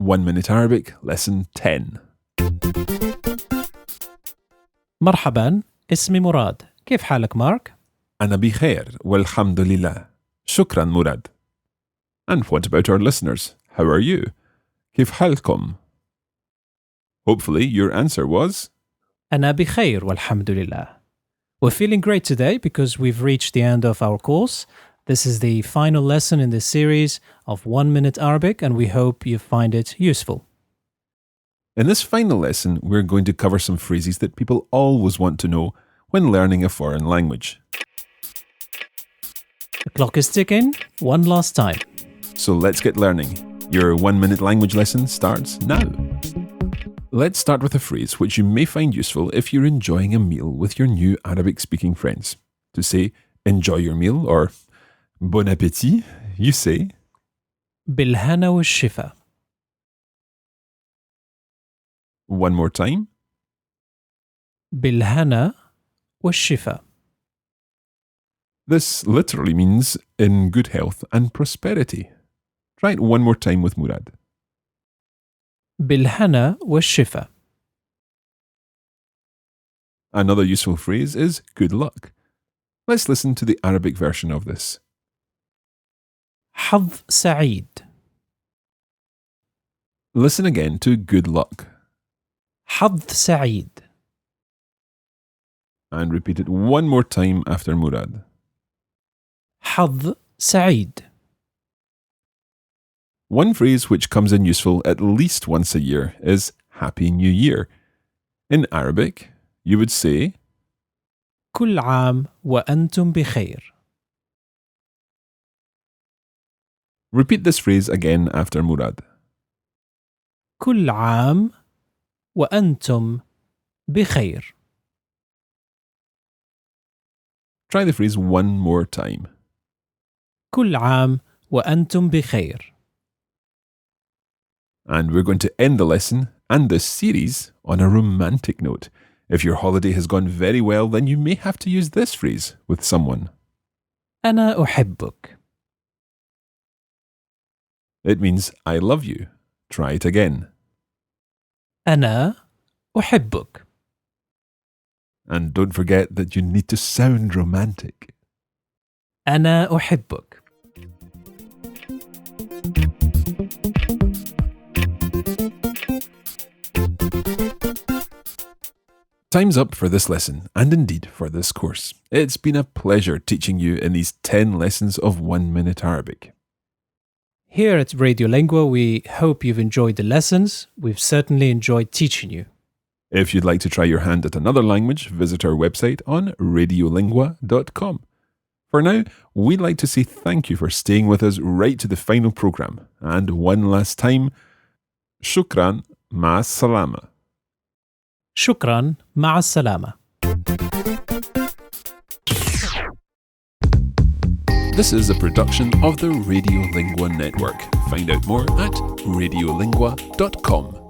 1 Minute Arabic, Lesson 10. مرحبا، اسمي مراد. كيف حالك مارك؟ أنا بخير والحمد لله. شكرا مراد. And what about our listeners? How are you? كيف حالكم? Hopefully your answer was أنا بخير والحمد لله. We're feeling great today because we've reached the end of our course. This is the final lesson in this series of 1 Minute Arabic, and we hope you find it useful. In this final lesson, we're going to cover some phrases that people always want to know when learning a foreign language. The clock is ticking one last time. So let's get learning. Your 1 minute language lesson starts now. Let's start with a phrase which you may find useful if you're enjoying a meal with your new Arabic-speaking friends. To say, enjoy your meal or bon appétit, you say بالهنا والشفا. one more time. بالهنا والشفا. This literally means in good health and prosperity. Try it one more time with Murad. بالهنا والشفا. Another useful phrase is good luck. Let's listen to the Arabic version of this. حظ سعيد. Listen again to good luck. حظ سعيد. And repeat it one more time after Murad. حظ سعيد. One phrase which comes in useful at least once a year is Happy New Year. In Arabic, you would say كل عام وأنتم بخير. Repeat this phrase again after Murad. كل عام وأنتم بخير. Try the phrase one more time. كل عام وأنتم بخير. And we're going to end the lesson and this series on a romantic note. If your holiday has gone very well, then you may have to use this phrase with someone. أنا أحبك. It means I love you. Try it again. أنا أحبك. And don't forget that you need to sound romantic. أنا أحبك. Time's up for this lesson, and indeed for this course. It's been a pleasure teaching you in these 10 lessons of 1 Minute Arabic. Here at Radio Lingua, we hope you've enjoyed the lessons. We've certainly enjoyed teaching you. If you'd like to try your hand at another language, visit our website on radiolingua.com. For now, we'd like to say thank you for staying with us right to the final program. And one last time, shukran ma'a salama. شكرا مع السلامة. This is a production of the Radio Lingua Network. Find out more at radiolingua.com.